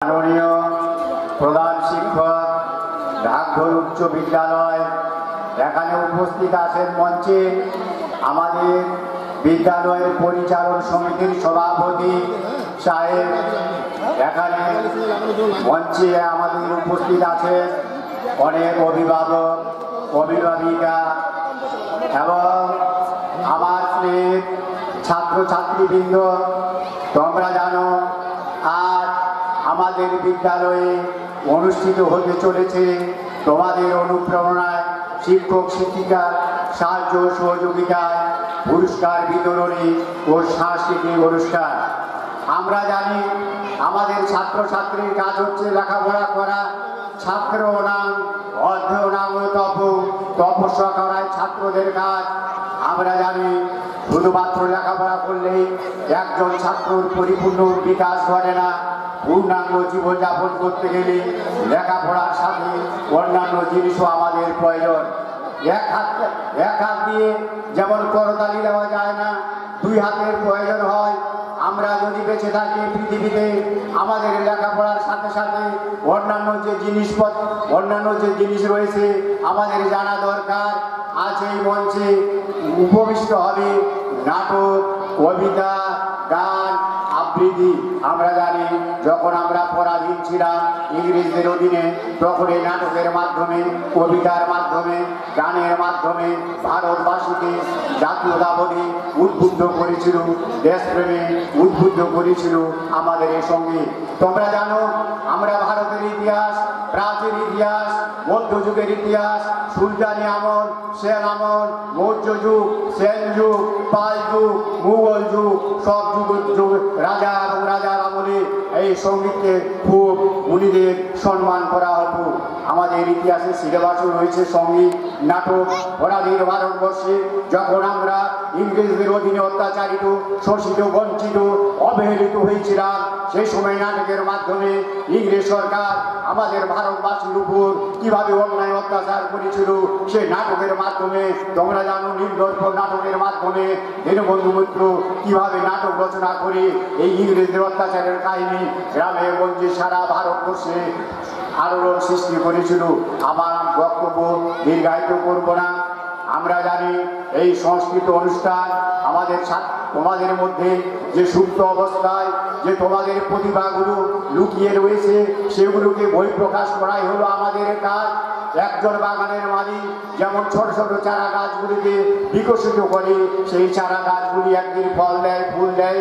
মাননীয় প্রধান শিক্ষক ঢাকঢোল উচ্চ বিদ্যালয় এখানে উপস্থিত আছেন। মঞ্চে আমাদের বিদ্যালয়ের পরিচালন সমিতির সভাপতি সাহেব এখানে মঞ্চে আমাদের উপস্থিত আছেন। অনেক অভিভাবক অভিভাবিকা এবং আমার স্নেহের ছাত্রছাত্রীবৃন্দ, তোমরা জানো আজ আমাদের বিদ্যালয়ে অনুষ্ঠিত হতে চলেছে তোমাদের অনুপ্রেরণায় শিক্ষক শিক্ষিকার সাহায্য সহযোগিতায় পুরস্কার বিতরণী ও সাংস্কৃতিক অনুষ্ঠান। আমরা জানি আমাদের ছাত্রছাত্রীর কাজ হচ্ছে লেখাপড়া করা। ছাত্র নাম অধ্যয়নাং তপস্যা করায় ছাত্রদের কাজ। আমরা জানি শুধুমাত্র লেখাপড়া করলেই একজন ছাত্রর পরিপূর্ণ বিকাশ ঘটে না। পূর্ণাঙ্গ জীবনযাপন করতে গেলে লেখাপড়ার সাথে অন্যান্য জিনিসও আমাদের প্রয়োজন। এক হাত দিয়ে যেমন করতালি দেওয়া যায় না, দুই হাতের প্রয়োজন হয়। আমরা যদি বেঁচে থাকি পৃথিবীতে, আমাদের লেখাপড়ার সাথে সাথে অন্যান্য যে জিনিস রয়েছে আমাদের জানা দরকার। আজ এই মঞ্চে উপবিষ্ট হবে নাটক, কবিতা, গান, আবৃত্তি। আমরা জানি যখন আমরা পরাধীন ছিলাম ইংরেজদের অধীনে, তখন এই নাটকের মাধ্যমে, কবিতার মাধ্যমে, গানের মাধ্যমে ভারতবাসীকে জাতীয়তাবাদী উদ্বুদ্ধ করেছিল, দেশপ্রেমে উদ্বুদ্ধ করেছিল আমাদের এই সঙ্গীত। তোমরা জানো আমরা ভারতের ইতিহাস, প্রাচীন ইতিহাস, মধ্যযুগের ইতিহাস, সুলতানি আমল, সেন আমল, মৌর্য যুগ, সেন যুগ, পাল যুগ, মুঘল যুগ, সব যুগ রাজা এবং রাজার আমলে এই সঙ্গীতকে খুব মুনিদের সম্মান করা হতো। আমাদের ইতিহাসে সিলেবাসও রয়েছে সঙ্গীত, নাটক। পরাধীন ভারতবর্ষে যখন আমরা ইংরেজদের অধীনে অত্যাচারিত, শোষিত, বঞ্চিত, অবহেলিত হয়েছিলাম, সেই সময় নাটকের মাধ্যমে ইংরেজ সরকার আমাদের ভারতবাসীর উপর কিভাবে অন্যায় অত্যাচার করেছিল, সেই নাটকের মাধ্যমে তোমরা জানো। নির্দর্প নাটকের মাধ্যমে দীনবন্ধু মিত্র কিভাবে নাটক রচনা করে এই ইংরেজদের অত্যাচারের কাহিনী গ্রামে গঞ্জে সারা ভারতবর্ষে আলোড়ন সৃষ্টি করেছিল। আমার বক্তব্য দীর্ঘায়িত করব না। আমরা জানি এই সংস্কৃত অনুষ্ঠান আমাদের তোমাদের মধ্যে যে সুপ্ত অবস্থায় যে তোমাদের প্রতিভাগুলো লুকিয়ে রয়েছে, সেগুলোকে বহিঃপ্রকাশ করাই হলো আমাদের কাজ। একজন বাগানের মালিক যেমন ছোট ছোট চারা গাছগুলিকে বিকশিত করে, সেই চারা গাছগুলি একদিন ফল দেয়, ফুল দেয়।